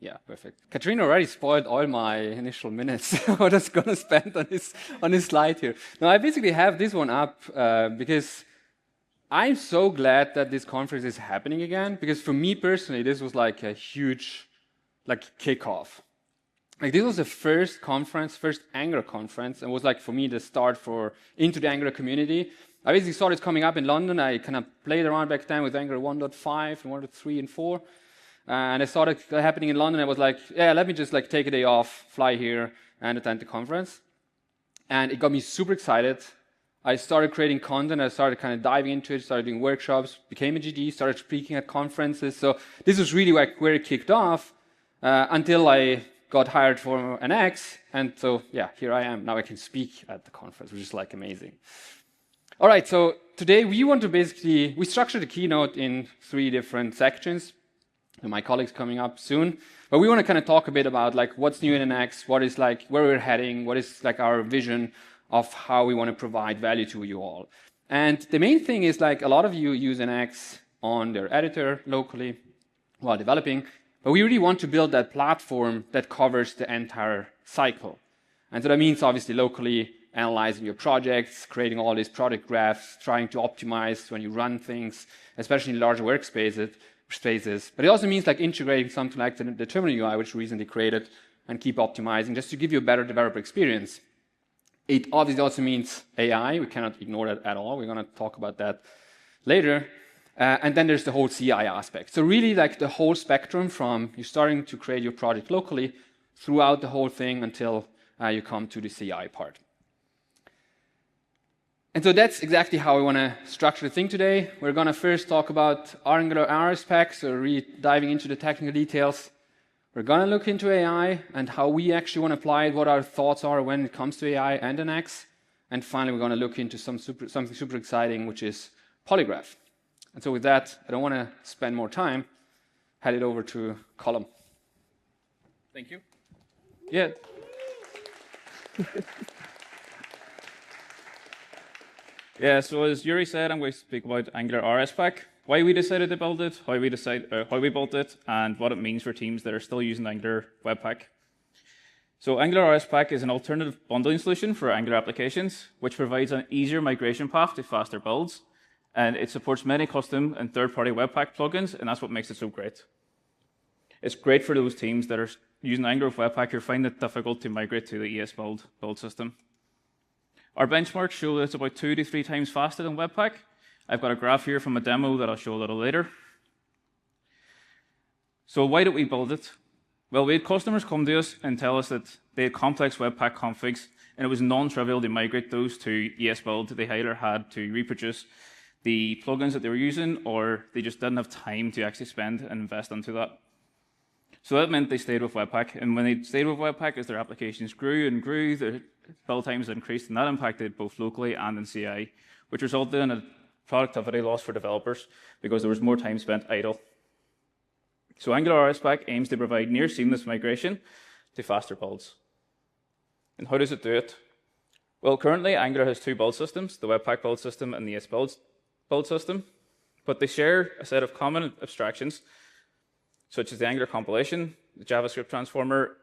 Yeah, perfect. Katrina already spoiled all my initial minutes. What I was going to spend on this slide here. Now, I basically have this one up because I'm so glad that this conference is happening again, because for me personally, this was like a huge kickoff. Like this was the first conference, first Angular conference, and was like for me the start into the Angular community. I basically saw this coming up in London. I kind of played around back then with Angular 1.5 and 1.3 and 4. And I saw it happening in London. I was like, yeah, let me just like take a day off, fly here, and attend the conference. And it got me super excited. I started creating content. I started kind of diving into it, started doing workshops, became a GD, started speaking at conferences. So this was really like where it kicked off until I got hired for an X. And so, yeah, here I am. Now I can speak at the conference, which is like amazing. All right, so today we want to we structured the keynote in 3 different sections. And my colleague's coming up soon. But we want to kind of talk a bit about like what's new in an X, what is like where we're heading, what is like our vision of how we want to provide value to you all. And the main thing is like a lot of you use an X on their editor locally while developing, but we really want to build that platform that covers the entire cycle. And so that means obviously locally analyzing your projects, creating all these product graphs, trying to optimize when you run things, especially in larger workspaces. But it also means like integrating something like the terminal UI, which we recently created, and keep optimizing just to give you a better developer experience. It obviously also means AI. We cannot ignore that at all. We're going to talk about that later. And then there's the whole CI aspect. So really like the whole spectrum from you starting to create your project locally throughout the whole thing until you come to the CI part. And so that's exactly how we want to structure the thing today. We're going to first talk about Angular RS Pack, so really diving into the technical details. We're going to look into AI and how we actually want to apply it, what our thoughts are when it comes to AI and an X. And finally, we're going to look into something super exciting, which is Polygraph. And so with that, I don't want to spend more time. Hand it over to Colm. Thank you. Yeah. Yeah, so as Juri said, I'm going to speak about Angular RS Pack, why we decided to build it, how we built it, and what it means for teams that are still using Angular Webpack. So Angular RS Pack is an alternative bundling solution for Angular applications, which provides an easier migration path to faster builds, and it supports many custom and third-party Webpack plugins, and that's what makes it so great. It's great for those teams that are using Angular Webpack who find it difficult to migrate to the ES build system. Our benchmarks show that it's about 2 to 3 times faster than Webpack. I've got a graph here from a demo that I'll show a little later. So why did we build it? Well, we had customers come to us and tell us that they had complex Webpack configs, and it was non-trivial to migrate those to ES build. They either had to reproduce the plugins that they were using, or they just didn't have time to actually spend and invest into that. So that meant they stayed with Webpack, and when they stayed with Webpack, as their applications grew and grew, their build times increased, and that impacted both locally and in CI, which resulted in a productivity loss for developers because there was more time spent idle. So Angular RS Pack aims to provide near seamless migration to faster builds. And how does it do it? Well, currently Angular has 2 build systems, the Webpack build system and the ES build system, but they share a set of common abstractions, such as the Angular compilation, the JavaScript transformer,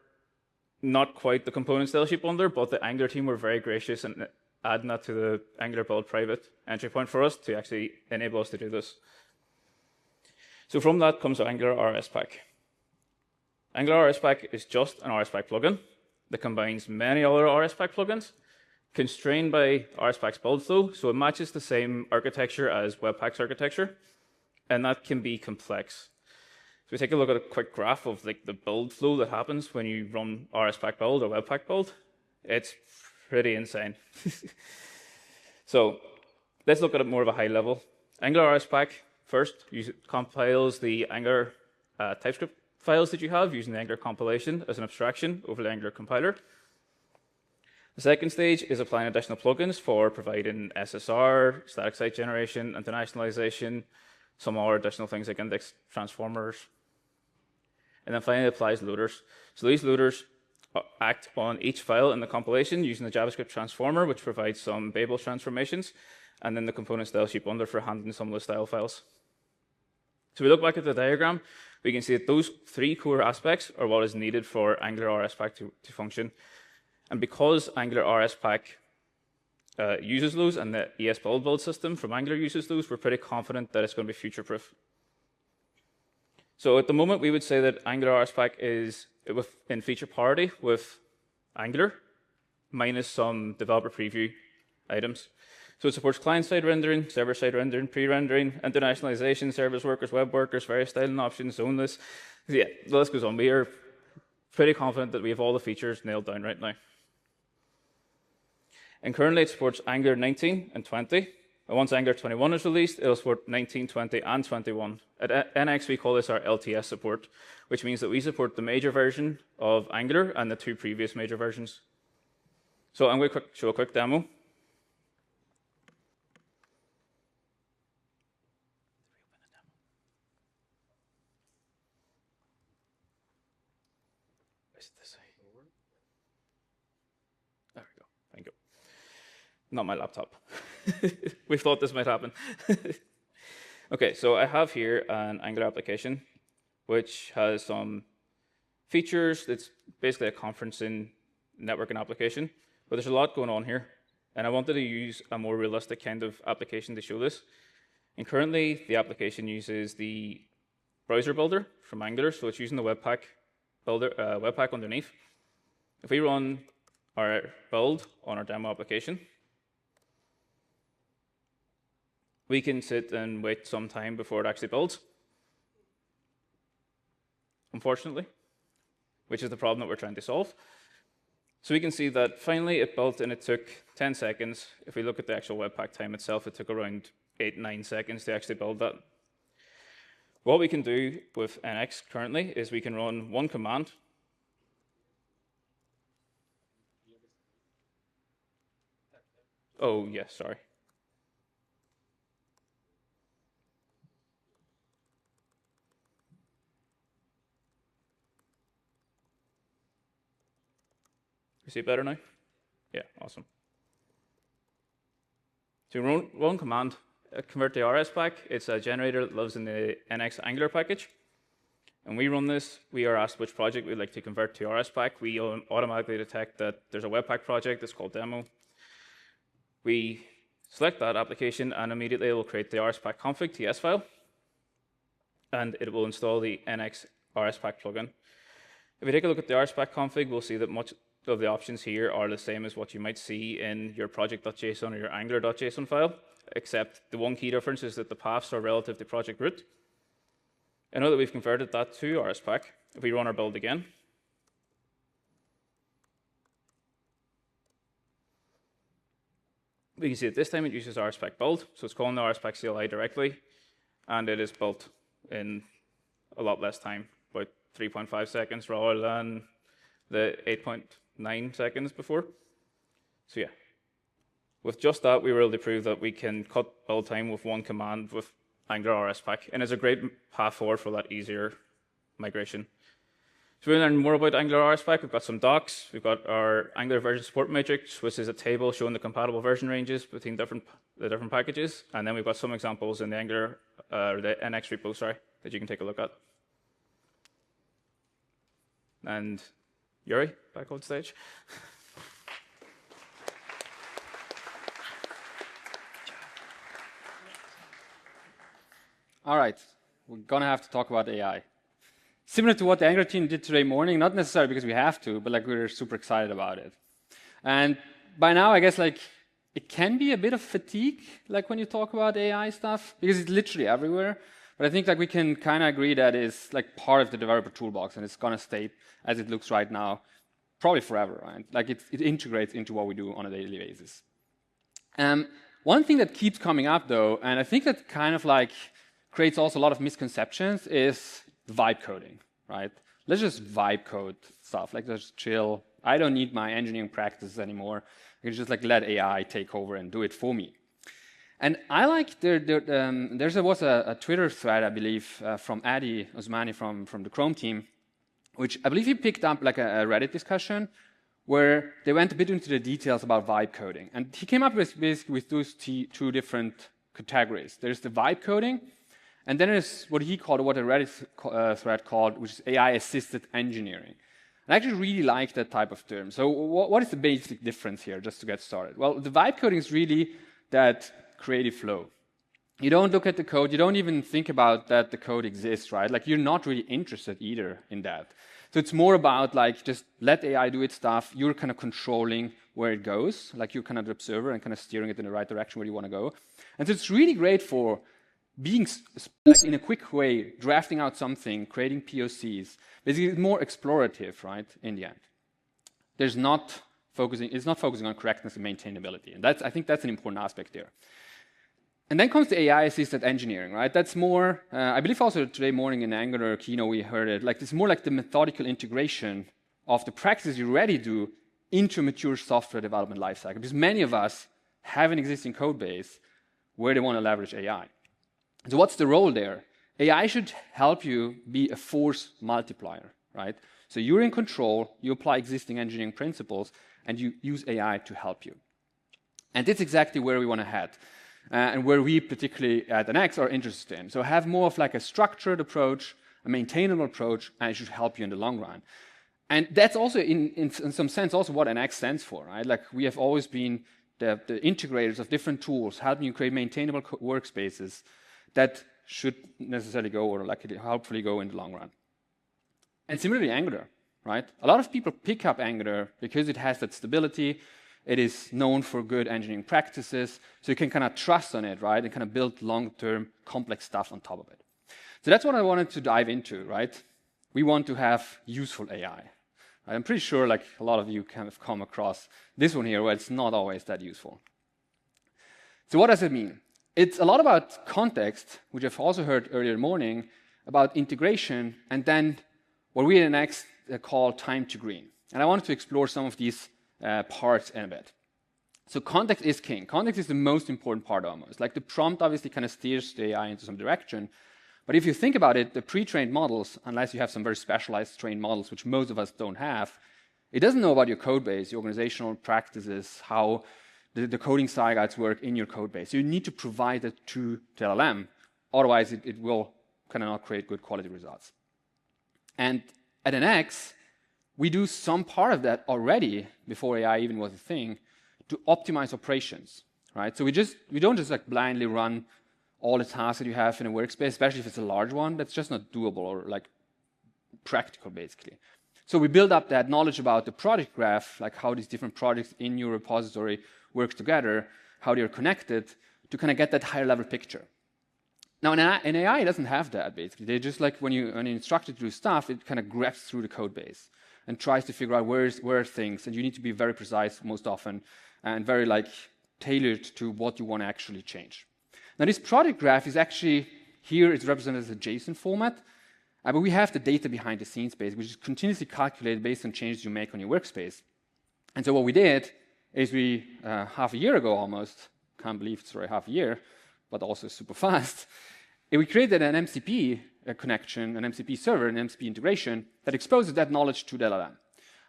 not quite the component style sheet bundler, but the Angular team were very gracious in adding that to the Angular build private entry point for us to actually enable us to do this. So from that comes Angular RS Pack. Angular RS Pack is just an RS Pack plugin that combines many other RS Pack plugins, constrained by RS Pack's build flow, so it matches the same architecture as Webpack's architecture, and that can be complex. So we take a look at a quick graph of like the build flow that happens when you run RS Pack build or Webpack build. It's pretty insane. So let's look at it more of a high level. Angular RS Pack first compiles the Angular TypeScript files that you have using the Angular compilation as an abstraction over the Angular compiler. The second stage is applying additional plugins for providing SSR, static site generation, internationalization, some more additional things like index transformers. And then finally it applies loaders. So these loaders act on each file in the compilation using the JavaScript transformer, which provides some Babel transformations, and then the component style sheet bundler for handling some of the style files. So we look back at the diagram, we can see that those three core aspects are what is needed for Angular RSPack to function. And because Angular RSPack uses those and the ES build system from Angular uses those, we're pretty confident that it's going to be future-proof. So at the moment, we would say that Angular RSPack is in feature parity with Angular, minus some developer preview items. So it supports client-side rendering, server-side rendering, pre-rendering, internationalization, service workers, web workers, various styling options, zoneless. Yeah, the list goes on. We are pretty confident that we have all the features nailed down right now. And currently it supports Angular 19 and 20. And once Angular 21 is released, it'll support 19, 20, and 21. At NX, we call this our LTS support, which means that we support the major version of Angular and the two previous major versions. So I'm going to show a quick demo. There we go. Thank you. Not my laptop. We thought this might happen. Okay, so I have here an Angular application, which has some features. It's basically a conferencing networking application, but there's a lot going on here. And I wanted to use a more realistic kind of application to show this. And currently, the application uses the browser builder from Angular, so it's using the Webpack builder, Webpack underneath. If we run our build on our demo application, we can sit and wait some time before it actually builds, unfortunately, which is the problem that we're trying to solve. So we can see that finally it built and it took 10 seconds. If we look at the actual Webpack time itself, it took around 8-9 seconds to actually build that. What we can do with NX currently is we can run one command. Oh, yes, sorry. You see it better now? Yeah, awesome. So run one command, convert to RSPack. It's a generator that lives in the NX Angular package. And we run this, we are asked which project we'd like to convert to RSPack. We automatically detect that there's a Webpack project that's called demo. We select that application, and immediately it will create the RSPack config TS file, and it will install the NX RSPack plugin. If we take a look at the RSPack config, we'll see that much of the options here are the same as what you might see in your project.json or your angular.json file, except the one key difference is that the paths are relative to project root. And now that we've converted that to RSPack, if we run our build again, we can see that this time it uses RSPack build, so it's calling the RSPack CLI directly, and it is built in a lot less time, about 3.5 seconds rather than the 8.9 seconds before. So yeah, with just that, we were able to prove that we can cut build time with one command with Angular RSPack, and it's a great path forward for that easier migration. So we learn more about Angular RSPack. We've got some docs. We've got our Angular version support matrix, which is a table showing the compatible version ranges between the different packages. And then we've got some examples in the Angular, the NX repo, sorry, that you can take a look at. And Juri, back on stage. All right, we're gonna have to talk about AI. Similar to what the Angular team did today morning, not necessarily because we have to, but like we're super excited about it. And by now, I guess like it can be a bit of fatigue, like when you talk about AI stuff, because it's literally everywhere. But I think like we can kind of agree that it's like part of the developer toolbox, and it's gonna stay as it looks right now, probably forever, right? Like it integrates into what we do on a daily basis. One thing that keeps coming up though, and I think that kind of like creates also a lot of misconceptions, is vibe coding, right? Let's just vibe code stuff, like just chill. I don't need my engineering practices anymore. I can just like let AI take over and do it for me. And I like, there was a Twitter thread, I believe, from Adi Osmani from the Chrome team, which I believe he picked up like a Reddit discussion where they went a bit into the details about vibe coding. And he came up with basically with those two different categories. There's the vibe coding, And then there's what he called, what a Reddit thread called, which is AI-assisted engineering. And I actually really like that type of term. So what is the basic difference here, just to get started? Well, the vibe coding is really that creative flow. You don't look at the code, you don't even think about that the code exists, right? Like, you're not really interested either in that. So it's more about like, just let AI do its stuff, you're kind of controlling where it goes, like you're kind of the observer and kind of steering it in the right direction where you want to go. And so it's really great for being, like, in a quick way, drafting out something, creating POCs. Basically, it's more explorative, right, in the end. It's not focusing on correctness and maintainability. And I think that's an important aspect there. And then comes the AI-assisted engineering, right? That's more, I believe also today morning in Angular keynote we heard it, like it's more like the methodical integration of the practices you already do into a mature software development lifecycle. Because many of us have an existing code base where they want to leverage AI. So what's the role there? AI should help you be a force multiplier, right? So you're in control, you apply existing engineering principles, and you use AI to help you. And that's exactly where we want to head. And where we particularly at NX are interested in. So have more of like a structured approach, a maintainable approach, and it should help you in the long run. And that's also in some sense also what NX stands for, right? Like, we have always been the integrators of different tools, helping you create maintainable workspaces that should necessarily go, or like hopefully go in the long run. And similarly Angular, right? A lot of people pick up Angular because it has that stability. It is known for good engineering practices, so you can kind of trust on it, right? And kind of build long-term complex stuff on top of it. So that's what I wanted to dive into, right? We want to have useful AI. I'm pretty sure like a lot of you kind of come across this one here where it's not always that useful. So what does it mean? It's a lot about context, which I've also heard earlier morning, about integration, and then what we in NX call time to green. And I wanted to explore some of these parts in a bit. So context is king. Context is the most important part almost. Like, the prompt obviously kind of steers the AI into some direction. But if you think about it, the pre-trained models, unless you have some very specialized trained models, which most of us don't have, it doesn't know about your code base, your organizational practices, how the coding style guides work in your code base. So you need to provide it to the LLM. Otherwise, it will kind of not create good quality results. And at NX, we do some part of that already before AI even was a thing to optimize operations, right? So we don't just like blindly run all the tasks that you have in a workspace, especially if it's a large one. That's just not doable or like practical, basically. So we build up that knowledge about the project graph, like how these different projects in your repository work together, how they're connected, to kind of get that higher level picture. Now, in AI, it doesn't have that, basically. They just like when you instruct it to do stuff, it kind of grabs through the code base and tries to figure out where are things, and you need to be very precise most often and very like tailored to what you want to actually change. Now, this project graph is actually, here it's represented as a JSON format, but we have the data behind the scenes base, which is continuously calculated based on changes you make on your workspace. And so what we did is we, half a year ago almost, can't believe it's already half a year, but also super fast, we created an MCP connection, an MCP server, an MCP integration that exposes that knowledge to the LLM.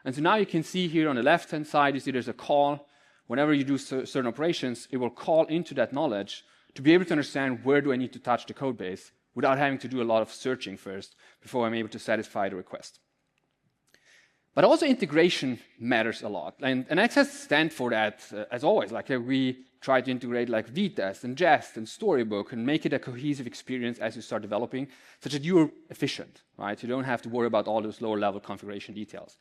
And so now you can see here on the left-hand side, you see there's a call. Whenever you do certain operations, it will call into that knowledge to be able to understand where do I need to touch the code base without having to do a lot of searching first before I'm able to satisfy the request. But also integration matters a lot. And Access stands for that, as always. Like we try to integrate like V-Test and Jest and Storybook and make it a cohesive experience as you start developing, such that you're efficient, right? You don't have to worry about all those lower level configuration details.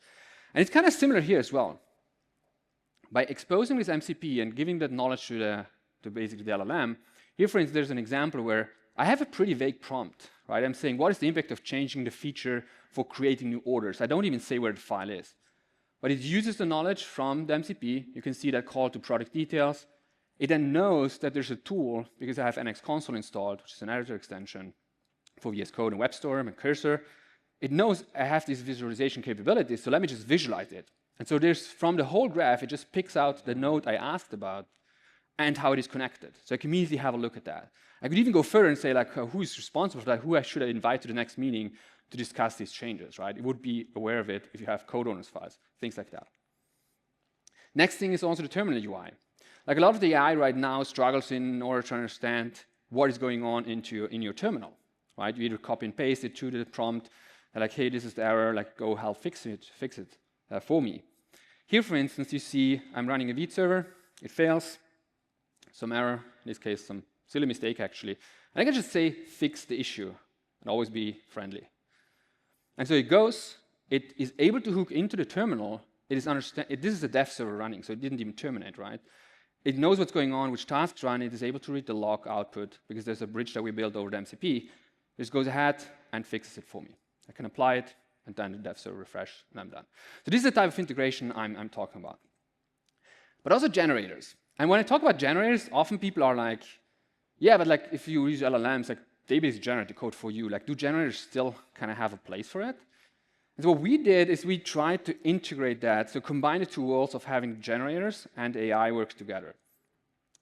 And it's kind of similar here as well. By exposing this MCP and giving that knowledge to basically the LLM, here, for instance, there's an example where I have a pretty vague prompt, right? I'm saying, what is the impact of changing the feature for creating new orders? I don't even say where the file is. But it uses the knowledge from the MCP. You can see that call to product details. It then knows that there's a tool, because I have NX Console installed, which is an editor extension for VS Code and WebStorm and Cursor. It knows I have these visualization capabilities, so let me just visualize it. And so there's, from the whole graph, it just picks out the node I asked about and how it is connected. So I can immediately have a look at that. I could even go further and say, like, who is responsible for that? Who should I invite to the next meeting to discuss these changes, right? It would be aware of it if you have code owners files, things like that. Next thing is also the terminal UI. Like a lot of the AI right now struggles in order to understand what is going on in your terminal, right? You either copy and paste it to the prompt, like, hey, this is the error, like, go help fix it for me. Here, for instance, you see I'm running a Vite server, it fails, some error, in this case, some silly mistake, actually. And I can just say, fix the issue, and always be friendly. And so it goes, it is able to hook into the terminal. This is a dev server running, so it didn't even terminate, right? It knows what's going on, which tasks run. It is able to read the log output because there's a bridge that we built over the MCP. This goes ahead and fixes it for me. I can apply it, and then the dev server refresh, and I'm done. So this is the type of integration I'm talking about. But also generators. And when I talk about generators, often people are like, yeah, but like if you use LLMs, like they basically generate the code for you. Like, do generators still kind of have a place for it? And so what we did is we tried to integrate that, so combine the two worlds of having generators and AI work together.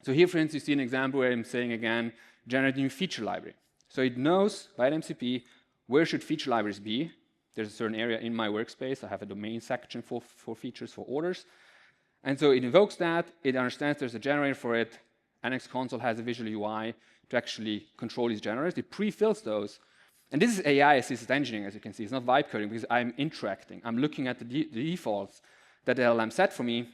So here, for instance, you see an example where I'm saying, again, generate a new feature library. So it knows by the MCP where should feature libraries be. There's a certain area in my workspace. I have a domain section for features, for orders. And so it invokes that. It understands there's a generator for it. NX console has a visual UI to actually control these generators. It pre-fills those. And this is AI-assisted engineering, as you can see. It's not vibe coding because I'm interacting. I'm looking at the defaults that the LLM set for me.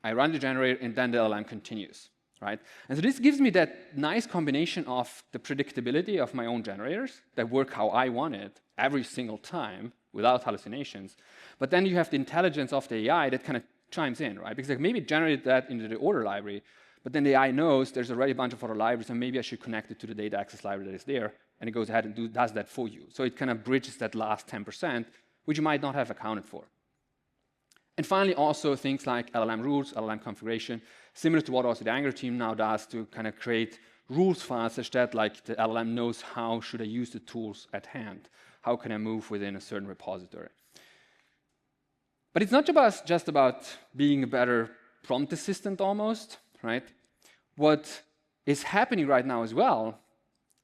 I run the generator, and then the LLM continues, right? And so this gives me that nice combination of the predictability of my own generators that work how I want it every single time without hallucinations. But then you have the intelligence of the AI that kind of chimes in, right? Because like maybe it generated that into the order library, but then the AI knows there's already a bunch of other libraries, and maybe I should connect it to the data access library that is there, and it goes ahead and does that for you. So it kind of bridges that last 10%, which you might not have accounted for. And finally, also things like LLM rules, LLM configuration, similar to what also the Angular team now does to kind of create rules files such that like the LLM knows how should I use the tools at hand, how can I move within a certain repository. But it's not just about being a better prompt assistant almost, right? What is happening right now as well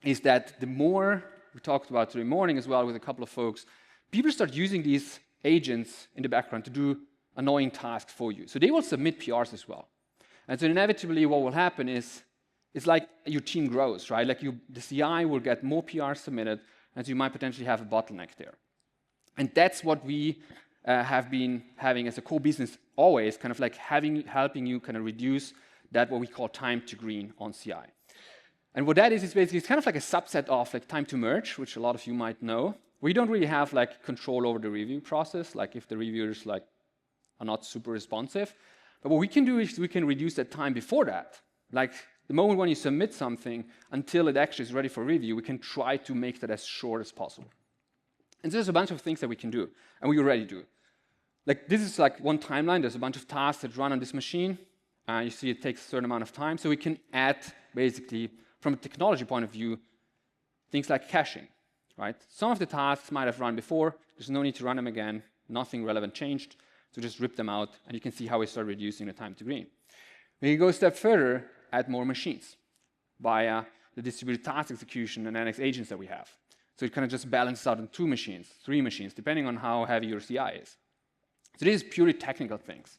is that the more, we talked about today morning as well with a couple of folks, people start using these agents in the background to do annoying tasks for you. So they will submit PRs as well. And so inevitably what will happen is, it's like your team grows, right? Like the CI will get more PRs submitted, and so you might potentially have a bottleneck there. And that's what we have been having as a core business always, kind of like helping you kind of reduce that what we call time to green on CI. And what that is basically, it's kind of like a subset of like time to merge, which a lot of you might know. We don't really have like control over the review process, like if the reviewers like are not super responsive. But what we can do is we can reduce that time before that. Like the moment when you submit something until it actually is ready for review, we can try to make that as short as possible. And there's a bunch of things that we can do, and we already do. Like this is like one timeline. There's a bunch of tasks that run on this machine. You see it takes a certain amount of time. So we can add basically, from a technology point of view, things like caching, right? Some of the tasks might have run before. There's no need to run them again. Nothing relevant changed. So just rip them out, and you can see how we start reducing the time to green. We can go a step further, add more machines via the distributed task execution and NX agents that we have. So it kind of just balances out in 2 machines, 3 machines, depending on how heavy your CI is. So these are purely technical things.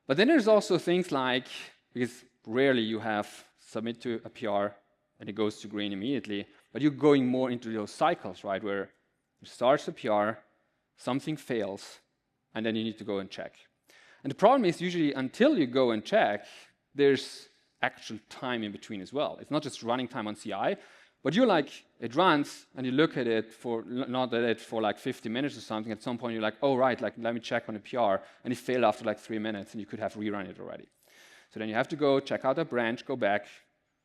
But then there's also things like, because rarely you have submit to a PR and it goes to green immediately, but you're going more into those cycles, right, where you start the PR, something fails, and then you need to go and check. And the problem is usually until you go and check, there's actual time in between as well. It's not just running time on CI, but you're like, it runs, and you look at it for, not at it for like 50 minutes or something. At some point, you're like, oh, right, like, let me check on a PR. And it failed after like 3 minutes, and you could have rerun it already. So then you have to go check out a branch, go back,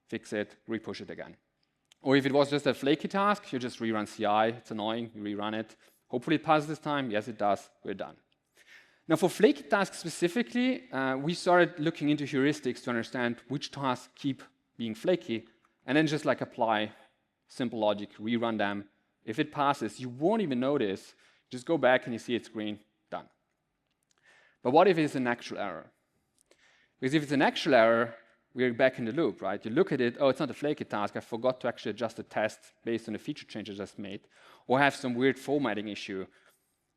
fix it, repush it again. Or if it was just a flaky task, you just rerun CI. It's annoying, you rerun it. Hopefully it passes this time. Yes, it does. We're done. Now, for flaky tasks specifically, we started looking into heuristics to understand which tasks keep being flaky, and then just like apply simple logic, rerun them. If it passes, you won't even notice. Just go back and you see it's green, done. But what if it's an actual error? Because if it's an actual error, we're back in the loop, right? You look at it, oh, it's not a flaky task. I forgot to actually adjust the test based on the feature changes I just made, or have some weird formatting issue.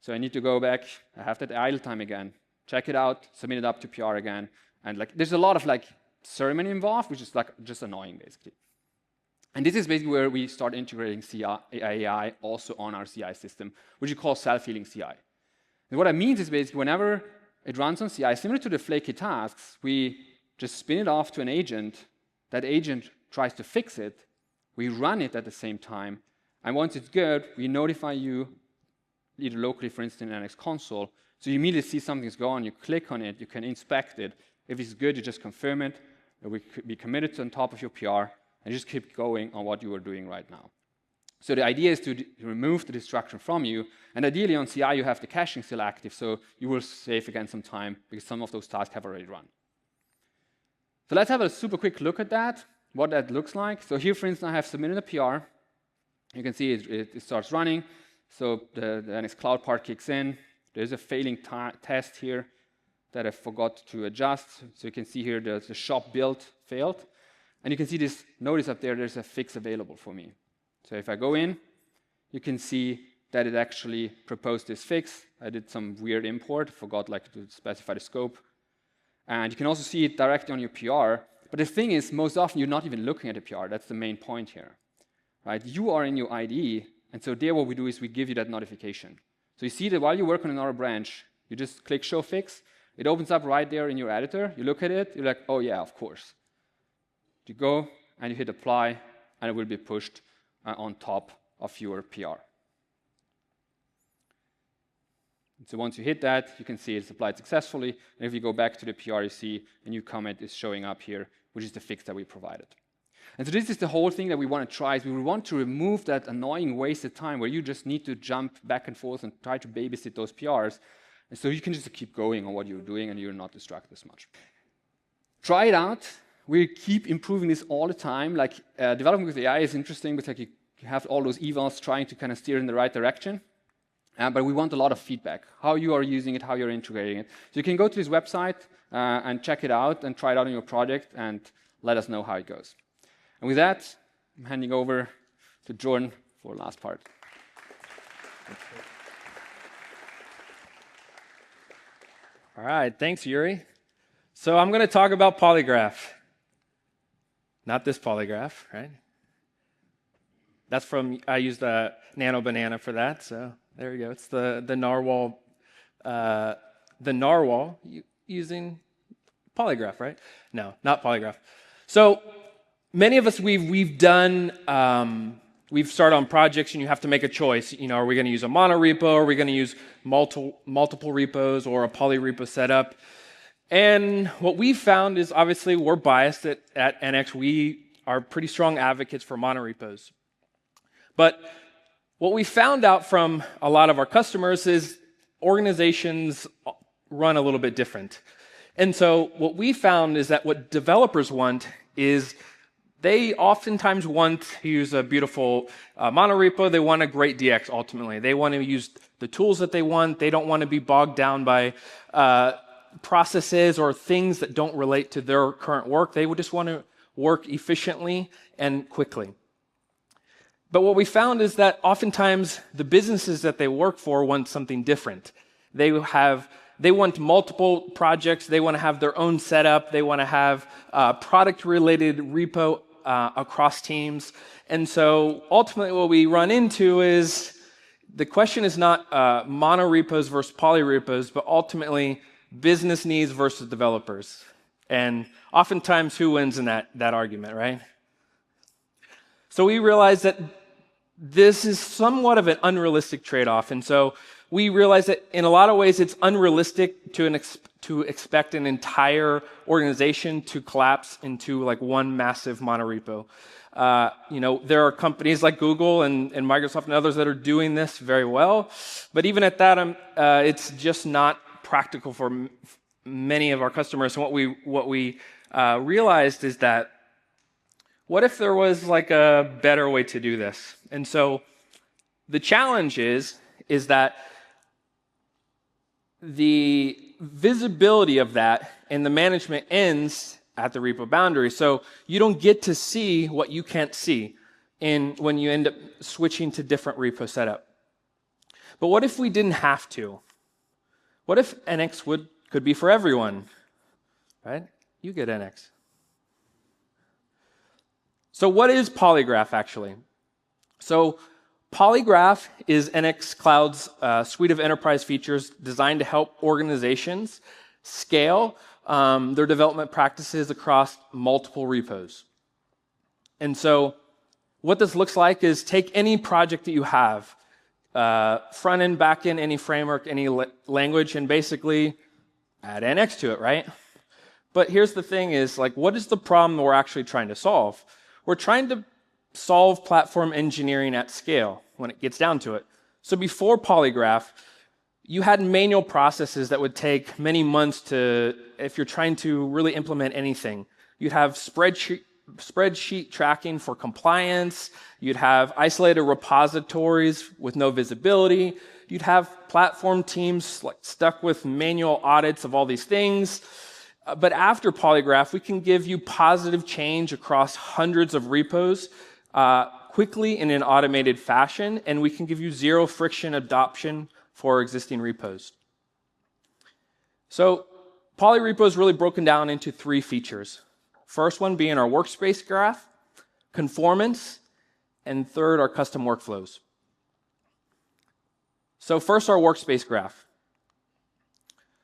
So I need to go back, I have that idle time again, check it out, submit it up to PR again. And like, there's a lot of like ceremony involved, which is like just annoying, basically. And this is basically where we start integrating AI also on our CI system, which we call self-healing CI. And what that means is basically whenever it runs on CI, similar to the flaky tasks, we just spin it off to an agent. That agent tries to fix it. We run it at the same time. And once it's good, we notify you, either locally, for instance, in NX console. So you immediately see something's gone, you click on it, you can inspect it. If it's good, you just confirm it. We be committed to on top of your PR, and just keep going on what you are doing right now. So the idea is to remove the distraction from you, and ideally on CI you have the caching still active, so you will save again some time because some of those tasks have already run. So let's have a super quick look at that, what that looks like. So here, for instance, I have submitted a PR. You can see it starts running. So the NX Cloud part kicks in. There's a failing test here that I forgot to adjust. So you can see here the shop build failed. And you can see this notice up there, there's a fix available for me. So if I go in, you can see that it actually proposed this fix. I did some weird import, forgot to specify the scope. And you can also see it directly on your PR. But the thing is, most often you're not even looking at the PR. That's the main point here, right? You are in your IDE, and so there what we do is we give you that notification. So you see that while you work on another branch, you just click Show Fix. It opens up right there in your editor. You look at it, you're like, oh yeah, of course. You go and you hit Apply, and it will be pushed on top of your PR. And so once you hit that, you can see it's applied successfully. And if you go back to the PR, you see a new comment is showing up here, which is the fix that we provided. And so this is the whole thing that we want to try, is we want to remove that annoying wasted time where you just need to jump back and forth and try to babysit those PRs. And so you can just keep going on what you're doing and you're not distracted as much. Try it out. We keep improving this all the time. Developing with AI is interesting because you have all those evals trying to kind of steer in the right direction. But we want a lot of feedback, how you are using it, how you're integrating it. So you can go to this website and check it out and try it out on your project and let us know how it goes. And with that, I'm handing over to Jordan for the last part. All right, thanks, Juri. So I'm going to talk about polygraph. Not this polygraph, right? That's I used a Nano Banana for that, so there we go. It's the narwhal using polygraph, right? No, not polygraph. So many of us we've started on projects, and you have to make a choice. Are we going to use a monorepo? Are we going to use multiple repos or a polyrepo setup? And what we found is, obviously, we're biased at NX. We are pretty strong advocates for monorepos. But what we found out from a lot of our customers is organizations run a little bit different. And so what we found is that what developers want is they oftentimes want to use a beautiful monorepo. They want a great DX, ultimately. They want to use the tools that they want. They don't want to be bogged down by processes or things that don't relate to their current work. They would just want to work efficiently and quickly. But what we found is that oftentimes the businesses that they work for want something different. They want multiple projects. They want to have their own setup. They want to have product-related repo across teams. And so ultimately what we run into is the question is not monorepos versus polyrepos, but ultimately business needs versus developers. And oftentimes who wins in that argument, right? So we realized that this is somewhat of an unrealistic trade-off. And so we realized that in a lot of ways it's unrealistic to expect an entire organization to collapse into one massive monorepo. There are companies like Google and Microsoft and others that are doing this very well. But even at that, it's just not practical for many of our customers. And what we realized is that what if there was a better way to do this? And so the challenge is that the visibility of that and the management ends at the repo boundary. So you don't get to see what you can't see when you end up switching to different repo setup. But what if we didn't have to? What if NX could be for everyone? Right? You get NX. So what is Polygraph actually? So Polygraph is NX Cloud's suite of enterprise features designed to help organizations scale their development practices across multiple repos. And so what this looks like is take any project that you have, front end, back end, any framework, any language, and basically add NX to it, right? But here's the thing is, like, what is the problem we're actually trying to solve? We're trying to solve platform engineering at scale when it gets down to it. So before Polygraph, you had manual processes that would take many months to, if you're trying to really implement anything. You'd have spreadsheet tracking for compliance. You'd have isolated repositories with no visibility. You'd have platform teams like stuck with manual audits of all these things. But after Polygraph, we can give you positive change across hundreds of repos quickly in an automated fashion, and we can give you zero friction adoption for existing repos. So Polyrepo is really broken down into 3 features. First one being our workspace graph, conformance, and third, our custom workflows. So first, our workspace graph.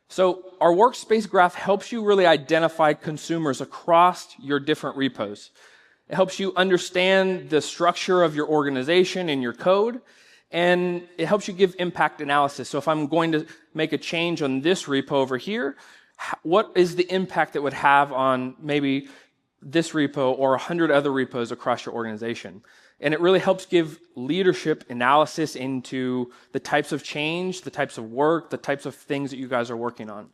So our workspace graph helps you really identify consumers across your different repos. It helps you understand the structure of your organization and your code, and it helps you give impact analysis. So if I'm going to make a change on this repo over here, what is the impact that would have on maybe this repo or 100 other repos across your organization? And it really helps give leadership analysis into the types of change, the types of work, the types of things that you guys are working on.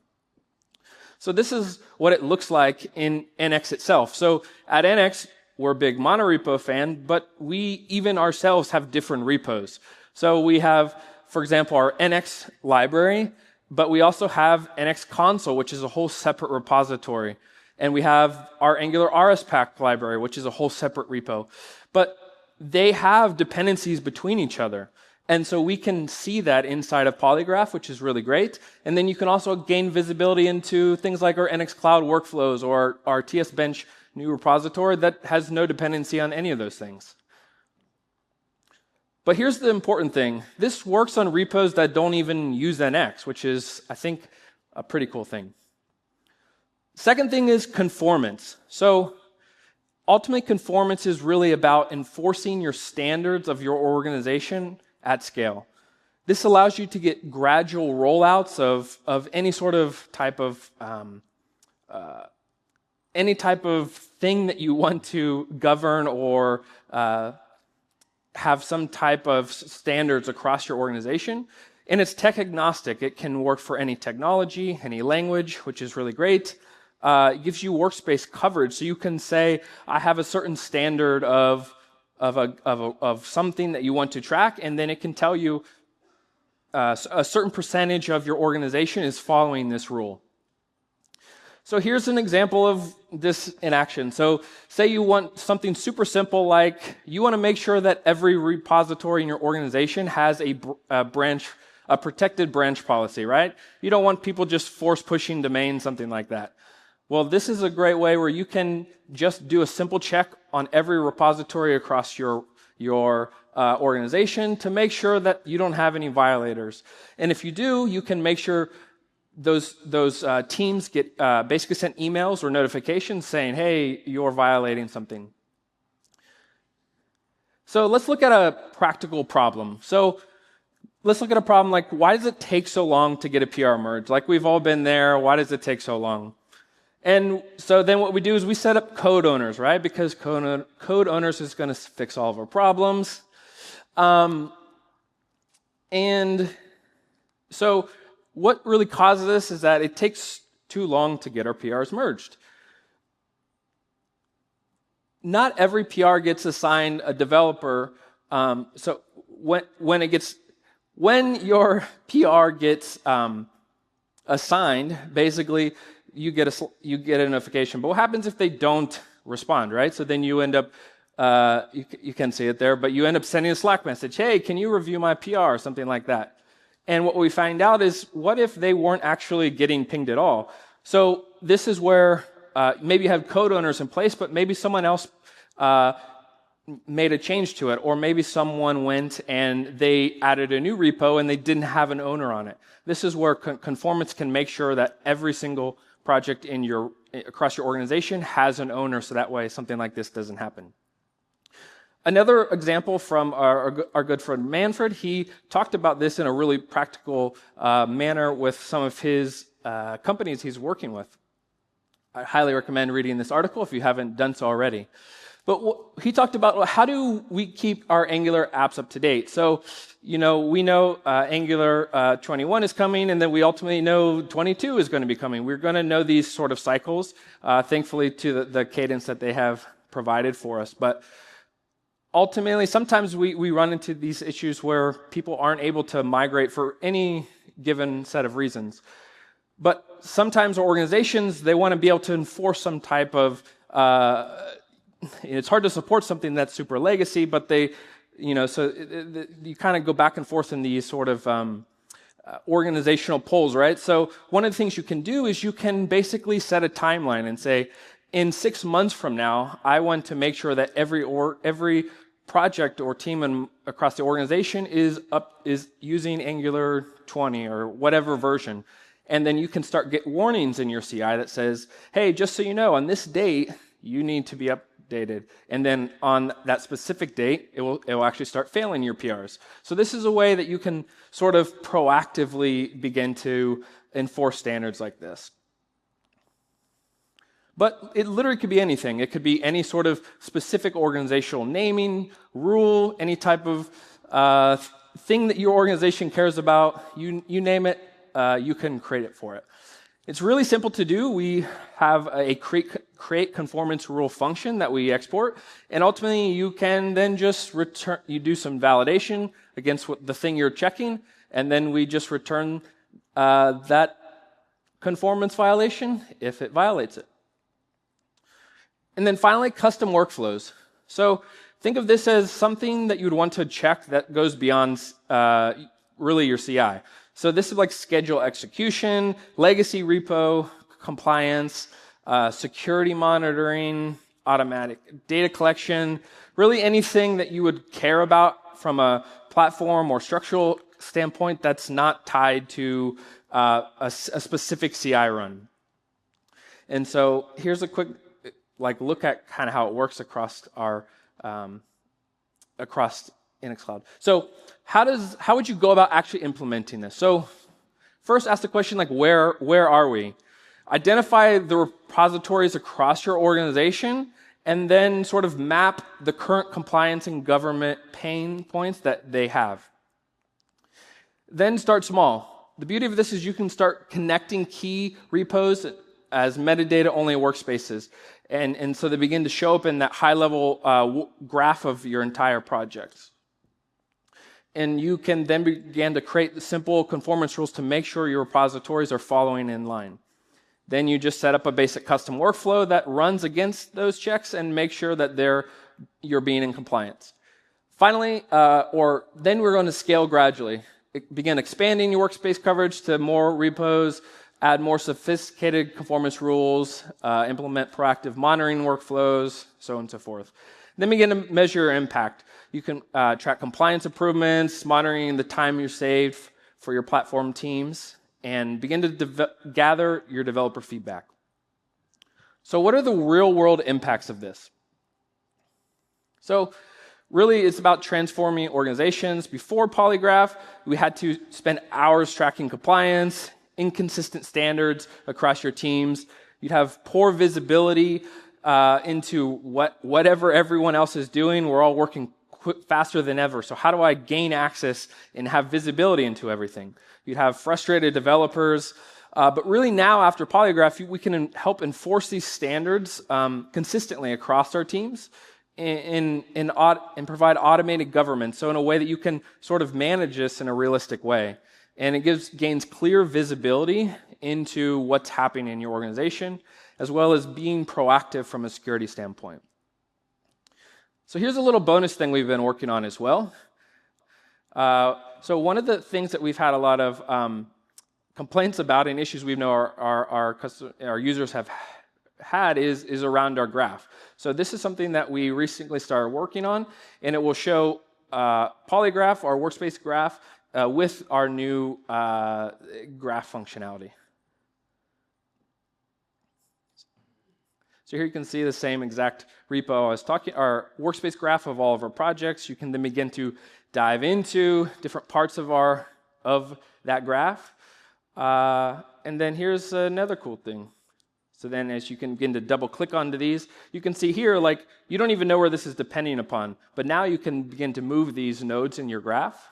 So this is what it looks like in NX itself. So at NX, we're a big monorepo fan, but we even ourselves have different repos. So we have, for example, our NX library, but we also have NX console, which is a whole separate repository. And we have our Angular RSPack library, which is a whole separate repo. But they have dependencies between each other. And so we can see that inside of Polygraph, which is really great. And then you can also gain visibility into things like our NX Cloud workflows or our TS Bench new repository that has no dependency on any of those things. But here's the important thing. This works on repos that don't even use NX, which is, I think, a pretty cool thing. Second thing is conformance. So ultimately, conformance is really about enforcing your standards of your organization at scale. This allows you to get gradual rollouts of any sort of type of thing that you want to govern or have some type of standards across your organization. And it's tech agnostic. It can work for any technology, any language, which is really great. It gives you workspace coverage, so you can say, I have a certain standard of something that you want to track, and then it can tell you a certain percentage of your organization is following this rule. So here's an example of this in action. So say you want something super simple, like you want to make sure that every repository in your organization has a protected branch policy, right? You don't want people just force pushing domains, something like that. Well, this is a great way where you can just do a simple check on every repository across your organization to make sure that you don't have any violators. And if you do, you can make sure those teams get basically sent emails or notifications saying, hey, you're violating something. So let's look at a practical problem. So let's look at a problem like, why does it take so long to get a PR merge? Like, we've all been there. Why does it take so long? And so then what we do is we set up code owners, right? Because code owners is going to fix all of our problems. And so what really causes this is that it takes too long to get our PRs merged. Not every PR gets assigned a developer. So when your PR gets assigned, basically you get a notification. But what happens if they don't respond, right? So then you end up, you can see it there, but you end up sending a Slack message, hey, can you review my PR, or something like that. And what we find out is, what if they weren't actually getting pinged at all? So this is where maybe you have code owners in place, but maybe someone else made a change to it, or maybe someone went and they added a new repo and they didn't have an owner on it. This is where conformance can make sure that every single project across your organization has an owner, so that way something like this doesn't happen. Another example from our good friend Manfred, he talked about this in a really practical manner with some of his companies he's working with. I highly recommend reading this article if you haven't done so already. But he talked about how do we keep our Angular apps up to date. So, we know Angular 21 is coming, and then we ultimately know 22 is going to be coming. We're going to know these sort of cycles, thankfully to the cadence that they have provided for us. But ultimately, sometimes we run into these issues where people aren't able to migrate for any given set of reasons. But sometimes organizations, they want to be able to enforce some type of it's hard to support something that's super legacy, but you kind of go back and forth in these sort of organizational polls, right? So one of the things you can do is you can basically set a timeline and say, in 6 months from now, I want to make sure that every project or team across the organization is using Angular 20 or whatever version. And then you can start get warnings in your CI that says, hey, just so you know, on this date, you need to be updated. And then on that specific date, it will actually start failing your PRs. So this is a way that you can sort of proactively begin to enforce standards like this. But it literally could be anything. It could be any sort of specific organizational naming, rule, any type of thing that your organization cares about. You name it, you can create it for it. It's really simple to do. We have a create conformance rule function that we export, and ultimately you can then just return. You do some validation against the thing you're checking, and then we just return that conformance violation if it violates it. And then finally, custom workflows. So think of this as something that you would want to check that goes beyond really your CI. So this is like schedule execution, legacy repo, compliance, security monitoring, automatic data collection, really anything that you would care about from a platform or structural standpoint that's not tied to a specific CI run. And so here's a quick look at kind of how it works across our across Nextcloud. So how would you go about actually implementing this? So first ask the question where are we? Identify the repositories across your organization and then sort of map the current compliance and government pain points that they have. Then start small. The beauty of this is you can start connecting key repos as metadata-only workspaces. And so they begin to show up in that high-level graph of your entire project. And you can then begin to create simple conformance rules to make sure your repositories are following in line. Then you just set up a basic custom workflow that runs against those checks and make sure that you're being in compliance. Finally, then we're going to scale gradually. Begin expanding your workspace coverage to more repos, add more sophisticated conformance rules, implement proactive monitoring workflows, so on and so forth. Then begin to measure your impact. You can track compliance improvements, monitoring the time you saved for your platform teams, and begin to gather your developer feedback. So what are the real-world impacts of this? So really, it's about transforming organizations. Before Polygraph, we had to spend hours tracking compliance, inconsistent standards across your teams. You'd have poor visibility into whatever everyone else is doing. We're all working faster than ever. So how do I gain access and have visibility into everything? You'd have frustrated developers. But really now, after Polygraph, we can help enforce these standards consistently across our teams and provide automated governance, so in a way that you can sort of manage this in a realistic way. And it gains clear visibility into what's happening in your organization, as well as being proactive from a security standpoint. So here's a little bonus thing we've been working on as well. So one of the things that we've had a lot of complaints about and issues we know our users have had is around our graph. So this is something that we recently started working on, and it will show polygraph, our workspace graph, with our new graph functionality. So here you can see the same exact repo I was talking, our workspace graph of all of our projects. You can then begin to dive into different parts of that graph. And then here's another cool thing. So then as you can begin to double click onto these, you can see here, like, you don't even know where this is depending upon, but now you can begin to move these nodes in your graph,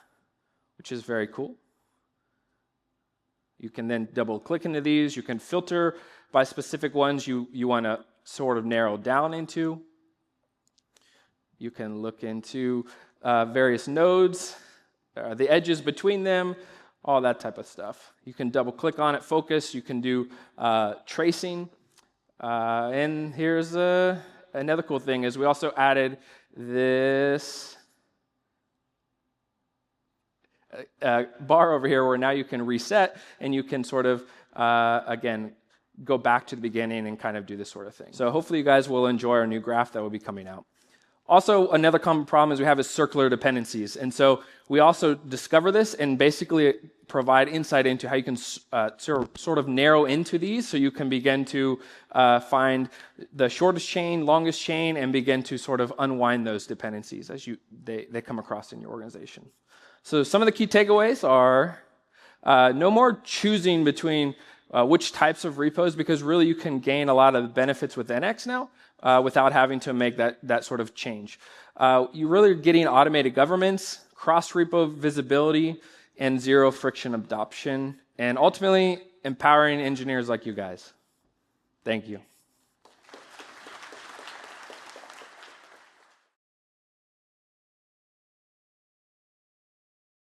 which is very cool. You can then double click into these. You can filter by specific ones you want to sort of narrow down into. You can look into various nodes, the edges between them, all that type of stuff. You can double click on it, focus. You can do tracing. And here's another cool thing is we also added this bar over here where now you can reset and you can sort of, again, go back to the beginning and kind of do this sort of thing. So hopefully you guys will enjoy our new graph that will be coming out. Also, another common problem is we have is circular dependencies. And so we also discover this and basically provide insight into how you can sort of narrow into these so you can begin to find the shortest chain, longest chain, and begin to sort of unwind those dependencies as they come across in your organization. So some of the key takeaways are no more choosing between which types of repos, because really you can gain a lot of benefits with NX now without having to make that sort of change. You're really getting automated governance, cross-repo visibility, and zero friction adoption, and ultimately empowering engineers like you guys. Thank you.